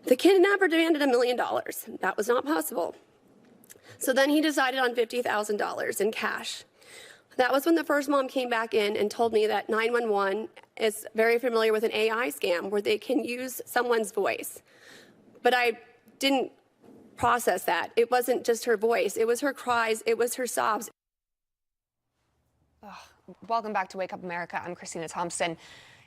The kidnapper demanded $1 million. That was not possible. So then he decided on $50,000 in cash. That was when the first mom came back in and told me that 911 is very familiar with an AI scam where they can use someone's voice. But I didn't process that. It wasn't just her voice. It was her cries. It was her sobs. Welcome back to Wake Up America. I'm Christina Thompson.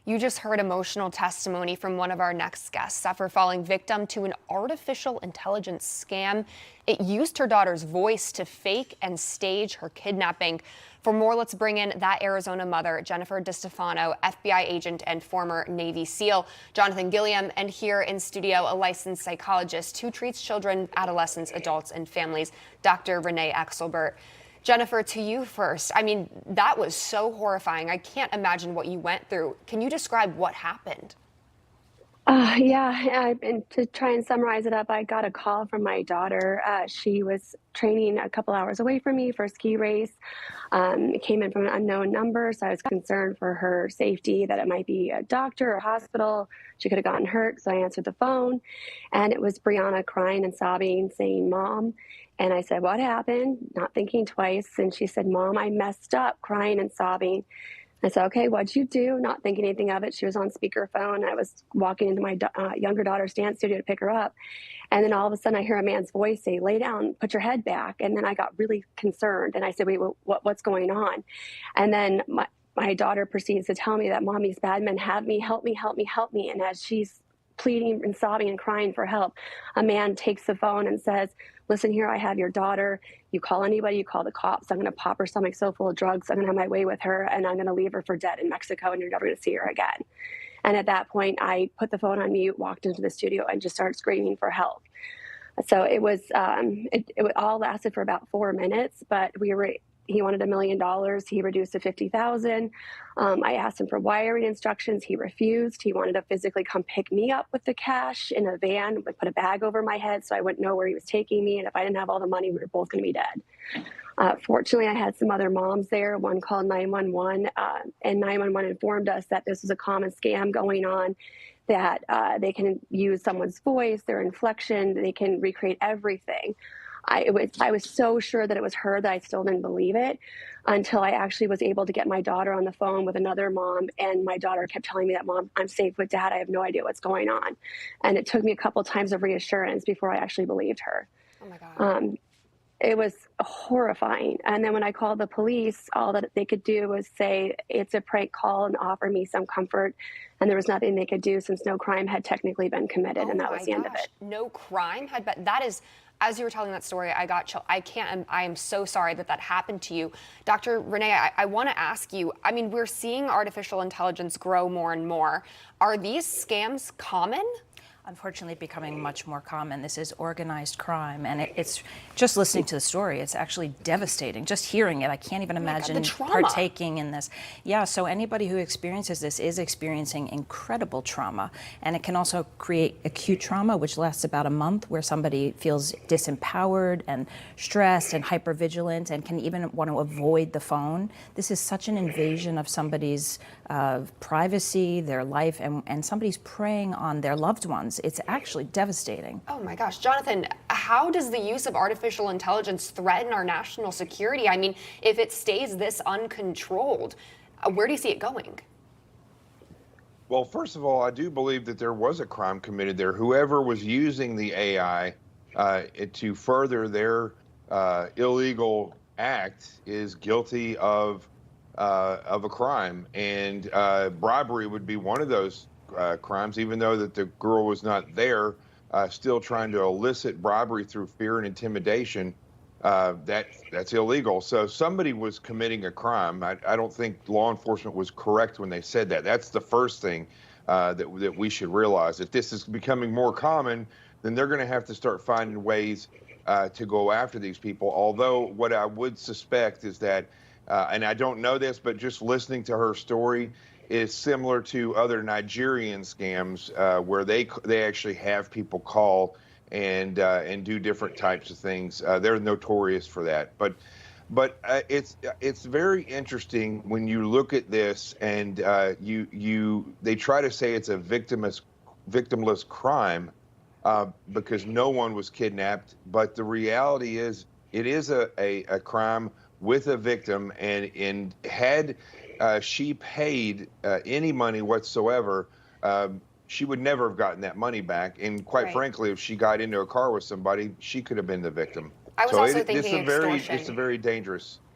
You just heard emotional testimony from one of our next guests after falling victim to an artificial intelligence scam. It used her daughter's voice to fake and stage her kidnapping. For more, let's bring in that Arizona mother, Jennifer DeStefano, FBI agent and former Navy SEAL, Jonathan Gilliam, and here in studio, a licensed psychologist who treats children, adolescents, adults, and families, Dr. Renee Exelbert. Jennifer, to you first. I mean, that was so horrifying. I can't imagine what you went through. Can you describe what happened? And to try and summarize it up, I got a call from my daughter. She was training a couple hours away from me for a ski race. It came in from an unknown number, so I was concerned for her safety, that it might be a doctor or hospital. She could have gotten hurt, so I answered the phone, and it was Brianna crying and sobbing, saying, "Mom." And I said, "What happened?" Not thinking twice. And she said, "Mom, I messed up," crying and sobbing. I said, "Okay, what'd you do?" Not thinking anything of it. She was on speakerphone. I was walking into my younger daughter's dance studio to pick her up. And then all of a sudden I hear a man's voice say, "Lay down, put your head back." And then I got really concerned. And I said, "Wait, what's going on?" And then my daughter proceeds to tell me that, "Mom, these bad men have me, help me, help me, help me." And as she's pleading and sobbing and crying for help, a man takes the phone and says, "Listen here, I have your daughter. You call anybody, you call the cops. I'm going to pop her stomach so full of drugs. I'm going to have my way with her, and I'm going to leave her for dead in Mexico, and you're never going to see her again." And at that point, I put the phone on mute, walked into the studio, and just started screaming for help. So it was, it all lasted for about 4 minutes, but he wanted $1 million. He reduced to 50,000. I asked him for wiring instructions. He refused. He wanted to physically come pick me up with the cash in a van, but put a bag over my head so I wouldn't know where he was taking me. And if I didn't have all the money, we were both going to be dead. Fortunately, I had some other moms there. One called 911, and 911 informed us that this was a common scam going on, that they can use someone's voice, their inflection, they can recreate everything. I was so sure that it was her that I still didn't believe it until I actually was able to get my daughter on the phone with another mom. And my daughter kept telling me that, "Mom, I'm safe with Dad. I have no idea what's going on." And it took me a couple times of reassurance before I actually believed her. Oh my God. It was horrifying. And then when I called the police, all that they could do was say it's a prank call and offer me some comfort. And there was nothing they could do since no crime had technically been committed. And that was the end of it. No crime had been. That is, as you were telling that story, I got chill. I am so sorry that that happened to you. Dr. Renee, I want to ask you, I mean, we're seeing artificial intelligence grow more and more. Are these scams common? Unfortunately, becoming much more common. This is organized crime, and it's just listening to the story, it's actually devastating. Just hearing it, I can't even imagine partaking in this. Yeah, so anybody who experiences this is experiencing incredible trauma, and it can also create acute trauma, which lasts about a month, where somebody feels disempowered and stressed and hypervigilant and can even want to avoid the phone. This is such an invasion of somebody's privacy, their life, and somebody's preying on their loved ones. It's actually devastating. Oh my gosh, Jonathan, how does the use of artificial intelligence threaten our national security? I mean, if it stays this uncontrolled, where do you see it going? Well, first of all, I do believe that there was a crime committed there. Whoever was using the AI to further their illegal act is guilty of a crime, and bribery would be one of those crimes, even though that the girl was not there, still trying to elicit bribery through fear and intimidation. That's illegal. So somebody was committing a crime. I don't think law enforcement was correct when they said that. That's the first thing that we should realize. If this is becoming more common, then they're going to have to start finding ways to go after these people. Although what I would suspect is that, and I don't know this, but just listening to her story, is similar to other Nigerian scams where they actually have people call and do different types of things. They're notorious for that. But it's very interesting when you look at this and they try to say it's a victimless crime, because no one was kidnapped. But the reality is, it is a crime with a victim, and had she paid any money whatsoever, she would never have gotten that money back. And quite frankly, if she got into a car with somebody, she could have been the victim. I was also thinking extortion.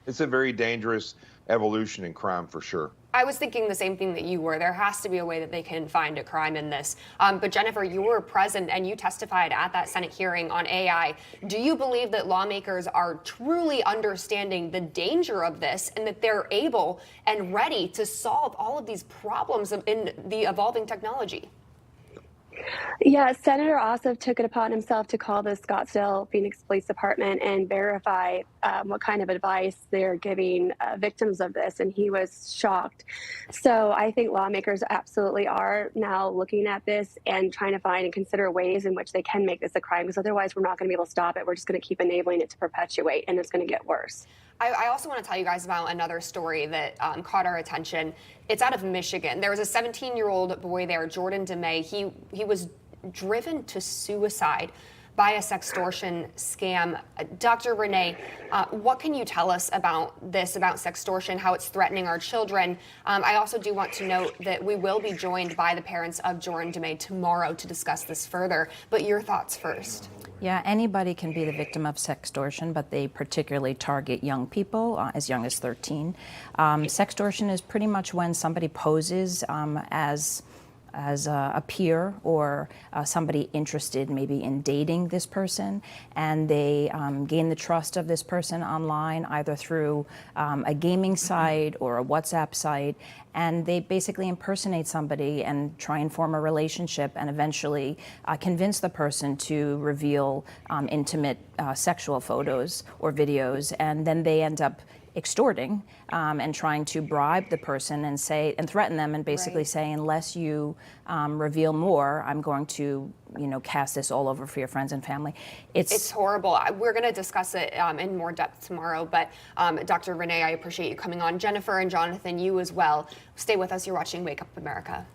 It's a very dangerous evolution in crime for sure. I was thinking the same thing that you were. There has to be a way that they can find a crime in this. But Jennifer, you were present and you testified at that Senate hearing on AI. Do you believe that lawmakers are truly understanding the danger of this and that they're able and ready to solve all of these problems in the evolving technology? Yeah, Senator Ossoff took it upon himself to call the Scottsdale Phoenix Police Department and verify what kind of advice they're giving victims of this, and he was shocked. So I think lawmakers absolutely are now looking at this and trying to find and consider ways in which they can make this a crime, because otherwise we're not going to be able to stop it. We're just going to keep enabling it to perpetuate, and it's going to get worse. I also want to tell you guys about another story that caught our attention. It's out of Michigan. There was a 17-year-old boy there, Jordan DeMay. He was driven to suicide by a sextortion scam. Dr. Renee, what can you tell us about this, about sextortion, how it's threatening our children? I also do want to note that we will be joined by the parents of Jordan DeMay tomorrow to discuss this further. But your thoughts first. Yeah, anybody can be the victim of sextortion, but they particularly target young people as young as 13. Sextortion is pretty much when somebody poses as a peer or somebody interested maybe in dating this person, and they gain the trust of this person online, either through a gaming site or a WhatsApp site, and they basically impersonate somebody and try and form a relationship and eventually convince the person to reveal intimate sexual photos or videos, and then they end up extorting and trying to bribe the person and threaten them and basically say, unless you reveal more, I'm going to cast this all over for your friends and family. It's horrible. We're going to discuss it in more depth tomorrow, but Dr. Renee, I appreciate you coming on. Jennifer and Jonathan, you as well. Stay with us. You're watching Wake Up America.